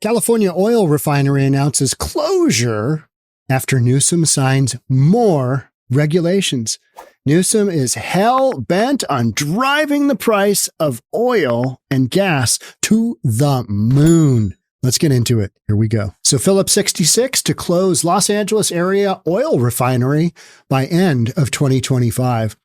California oil refinery announces closure after Newsom signs more regulations. Newsom is hell-bent on driving the price of oil and gas to the moon. Let's get into it. Here we go. So Phillips 66 to close Los Angeles area oil refinery by end of 2025.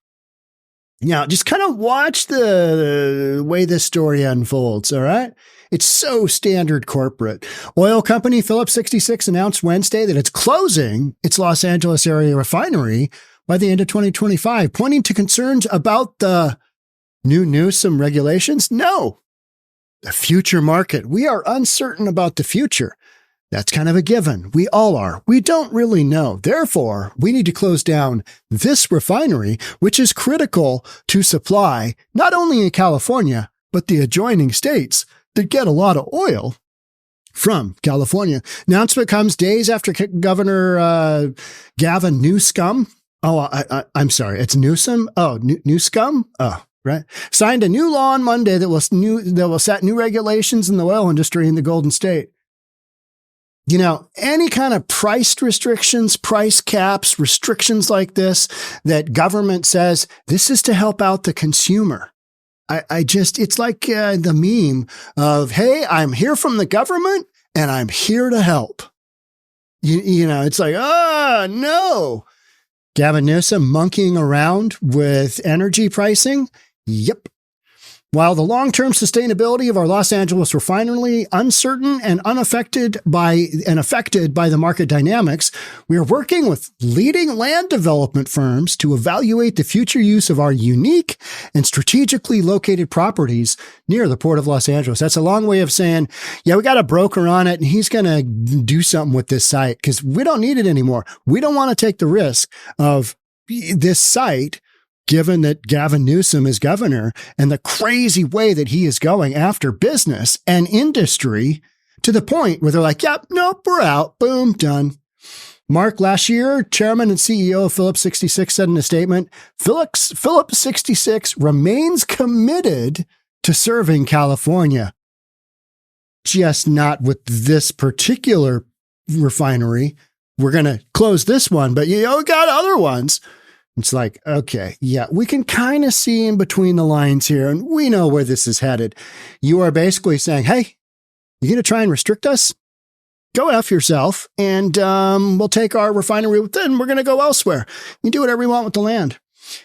Now, just kind of watch the way this story unfolds, all right? It's so standard corporate. Oil company Phillips 66 announced Wednesday that it's closing its Los Angeles area refinery by the end of 2025, pointing to concerns about the new Newsom regulations. No, the future market. We are uncertain about the future. That's kind of a given. We all are. We don't really know. Therefore, we need to close down this refinery, which is critical to supply not only in California, but the adjoining states that get a lot of oil from California. Announcement comes days after Governor Gavin Newsom. I'm sorry. It's Newsom. Newsom. Right. Signed a new law on Monday that will set new regulations in the oil industry in the Golden State. You know, any kind of price restrictions, price caps, restrictions like this that government says this is to help out the consumer. It's like the meme of, hey, I'm here from the government and I'm here to help. You know, it's like, no. Gavin Newsom monkeying around with energy pricing. Yep. While the long-term sustainability of our Los Angeles refinery uncertain and affected by the market dynamics, we are working with leading land development firms to evaluate the future use of our unique and strategically located properties near the Port of Los Angeles. That's a long way of saying, yeah, we got a broker on it and he's going to do something with this site because we don't need it anymore. We don't want to take the risk of this site given that Gavin Newsom is governor and the crazy way that he is going after business and industry to the point where they're like, yep, nope, we're out. Boom, done. Mark Lashier, chairman and CEO of Phillips 66, said in a statement, Phillips 66 remains committed to serving California. Just not with this particular refinery. We're going to close this one, but you got other ones. It's like, okay, yeah, we can kind of see in between the lines here, and we know where this is headed. You are basically saying, hey, you're going to try and restrict us? Go F yourself, and we'll take our refinery within. We're going to go elsewhere. You do whatever you want with the land.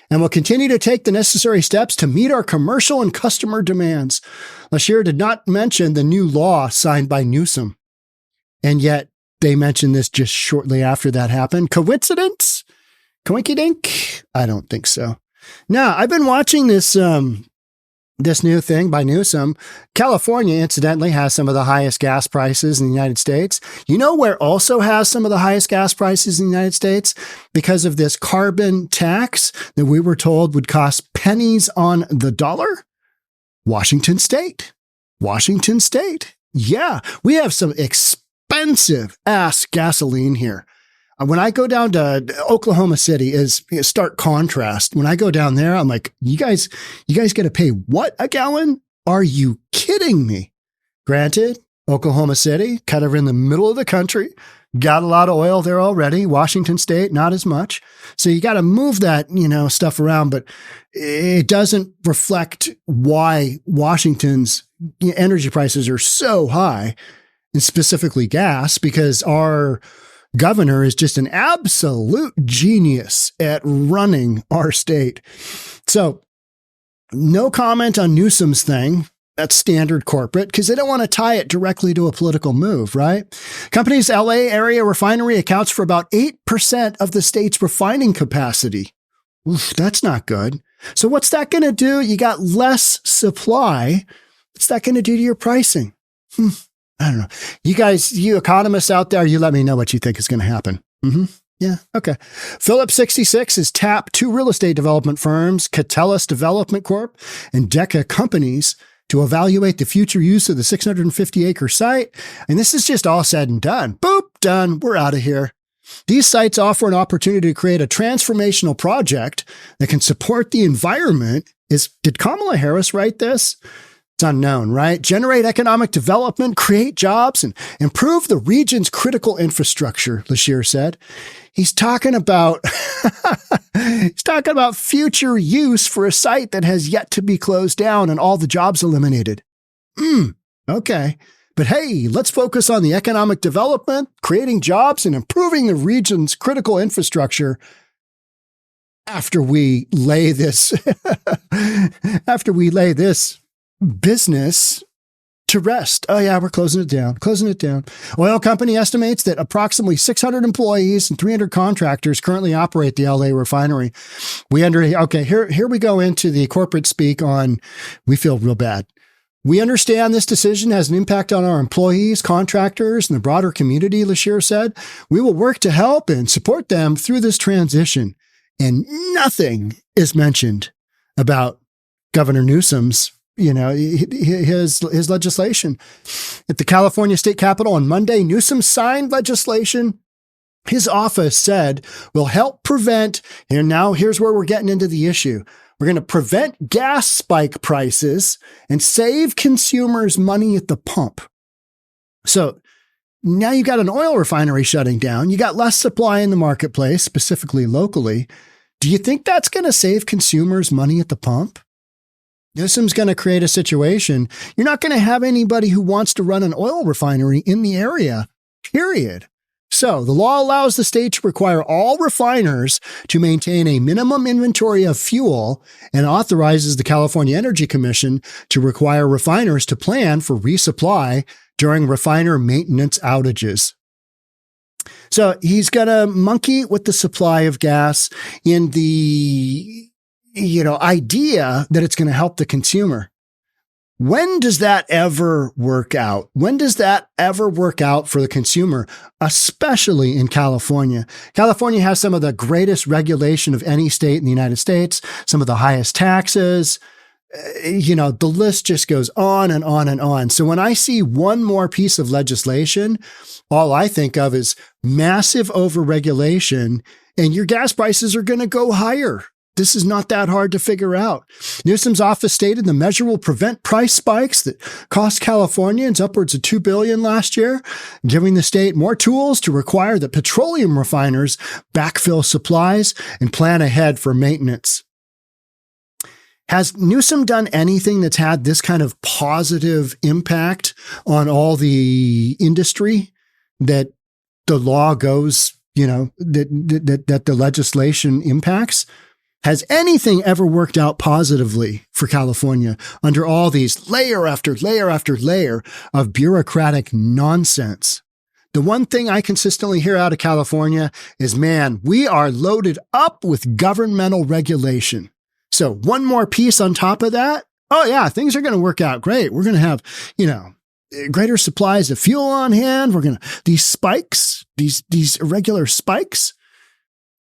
And we'll continue to take the necessary steps to meet our commercial and customer demands. Lashier did not mention the new law signed by Newsom. And yet they mentioned this just shortly after that happened. Coincidence? Coinky-dink? I don't think so. Now, I've been watching this new thing by Newsom. California, incidentally, has some of the highest gas prices in the United States. You know where also has some of the highest gas prices in the United States? Because of this carbon tax that we were told would cost pennies on the dollar? Washington State. Washington State. Yeah, we have some expensive ass gasoline here. When I go down to Oklahoma City is stark contrast. When I go down there, I'm like, you guys got to pay what a gallon? Are you kidding me? Granted, Oklahoma City, kind of in the middle of the country, got a lot of oil there already. Washington State, not as much. So you got to move that, stuff around, but it doesn't reflect why Washington's energy prices are so high, and specifically gas, because our governor is just an absolute genius at running our state. So no comment on Newsom's thing. That's standard corporate because they don't want to tie it directly to a political move, right? Company's LA area refinery accounts for about 8% of the state's refining capacity. Oof, that's not good. So what's that going to do? You got less supply. What's that going to do to your pricing? I don't know. You guys, you economists out there, you let me know what you think is going to happen. Yeah. Okay. Phillips 66 has tapped two real estate development firms, Catellus Development Corp. and Deca Companies, to evaluate the future use of the 650-acre site. And this is just all said and done. Boop, done. We're out of here. These sites offer an opportunity to create a transformational project that can support the environment. Did Kamala Harris write this? It's unknown, right? Generate economic development, create jobs, and improve the region's critical infrastructure, Lashir said. He's talking about future use for a site that has yet to be closed down and all the jobs eliminated. Okay. But hey, let's focus on the economic development, creating jobs, and improving the region's critical infrastructure after we lay this business to rest. Oh yeah, we're closing it down. Oil company estimates that approximately 600 employees and 300 contractors currently operate the LA refinery. Here we go into the corporate speak on, we feel real bad. We understand this decision has an impact on our employees, contractors, and the broader community, Lashir said. We will work to help and support them through this transition. And nothing is mentioned about Governor Newsom's, his legislation. At the California State Capitol on Monday, Newsom signed legislation his office said will help prevent, and now here's where we're getting into the issue. We're going to prevent gas spike prices and save consumers money at the pump. So now you got an oil refinery shutting down. You got less supply in the marketplace, specifically locally. Do you think that's going to save consumers money at the pump? Newsom's going to create a situation. You're not going to have anybody who wants to run an oil refinery in the area, period. So the law allows the state to require all refiners to maintain a minimum inventory of fuel and authorizes the California Energy Commission to require refiners to plan for resupply during refiner maintenance outages. So he's going to monkey with the supply of gas in the, idea that it's going to help the consumer. When does that ever work out? When does that ever work out for the consumer, especially in California? California has some of the greatest regulation of any state in the United States, some of the highest taxes. The list just goes on and on and on. So when I see one more piece of legislation, all I think of is massive overregulation, and your gas prices are going to go higher. This is not that hard to figure out. Newsom's office stated the measure will prevent price spikes that cost Californians upwards of $2 billion last year, giving the state more tools to require that petroleum refiners backfill supplies and plan ahead for maintenance. Has Newsom done anything that's had this kind of positive impact on all the industry that the law goes, that the legislation impacts? Has anything ever worked out positively for California under all these layer after layer after layer of bureaucratic nonsense? The one thing I consistently hear out of California is, man, we are loaded up with governmental regulation. So one more piece on top of that. Oh yeah, things are going to work out great. We're going to have, greater supplies of fuel on hand. These spikes, these irregular spikes.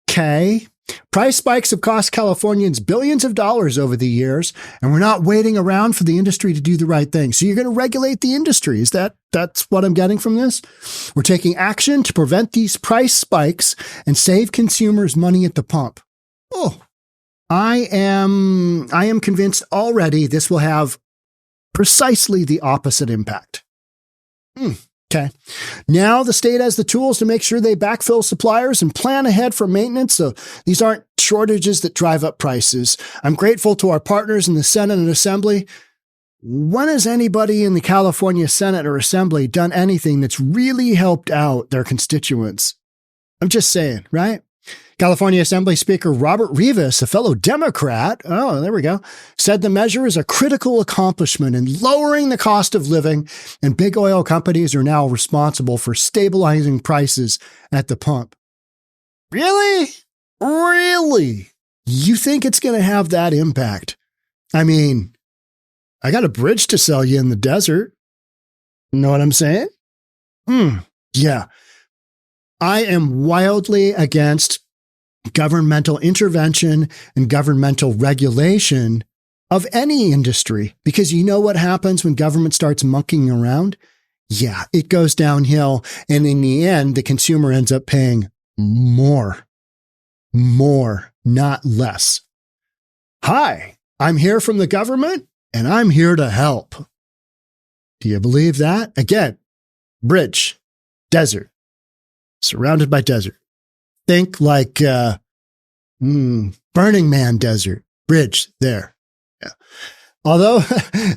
Okay. Price spikes have cost Californians billions of dollars over the years, and we're not waiting around for the industry to do the right thing. So you're going to regulate the industry. That's what I'm getting from this? We're taking action to prevent these price spikes and save consumers money at the pump. Oh, I am convinced already this will have precisely the opposite impact. Okay. Now the state has the tools to make sure they backfill suppliers and plan ahead for maintenance. So these aren't shortages that drive up prices. I'm grateful to our partners in the Senate and Assembly. When has anybody in the California Senate or Assembly done anything that's really helped out their constituents? I'm just saying, right? California Assembly Speaker Robert Rivas, a fellow Democrat, said the measure is a critical accomplishment in lowering the cost of living, and big oil companies are now responsible for stabilizing prices at the pump. Really? Really? You think it's going to have that impact? I mean, I got a bridge to sell you in the desert. You know what I'm saying? Yeah. I am wildly against governmental intervention and governmental regulation of any industry, because you know what happens when government starts monkeying around? Yeah, it goes downhill. And in the end, the consumer ends up paying more, not less. Hi, I'm here from the government, and I'm here to help. Do you believe that? Again, bridge, desert, surrounded by desert. Think like Burning Man desert, bridge there. Yeah. Although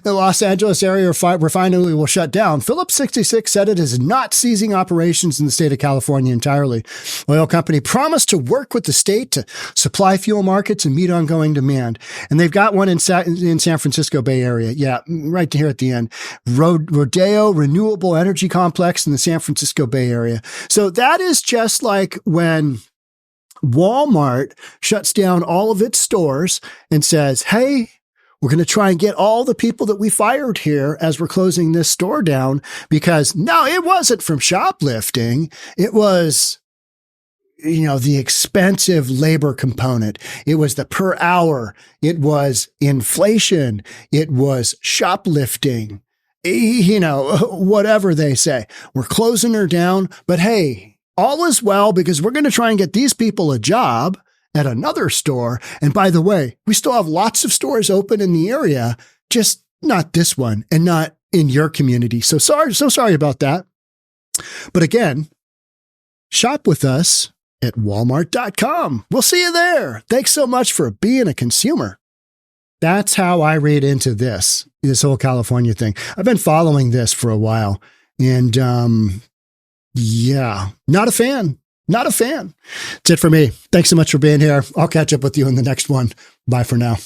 the Los Angeles area refinery will shut down, Phillips 66 said it is not ceasing operations in the state of California entirely. Oil company promised to work with the state to supply fuel markets and meet ongoing demand. And they've got one in San Francisco Bay Area. Yeah, right here at the end. Rodeo Renewable Energy Complex in the San Francisco Bay Area. So that is just like when Walmart shuts down all of its stores and says, hey, we're going to try and get all the people that we fired here as we're closing this store down, because no, it wasn't from shoplifting. It was, the expensive labor component. It was the per hour. It was inflation. It was shoplifting, whatever they say. We're closing her down, but hey, all is well because we're going to try and get these people a job at another store. And by the way, we still have lots of stores open in the area, just not this one and not in your community. So sorry about that. But again, shop with us at walmart.com. We'll see you there. Thanks so much for being a consumer. That's how I read into this whole California thing. I've been following this for a while and, not a fan. Not a fan. That's it for me. Thanks so much for being here. I'll catch up with you in the next one. Bye for now.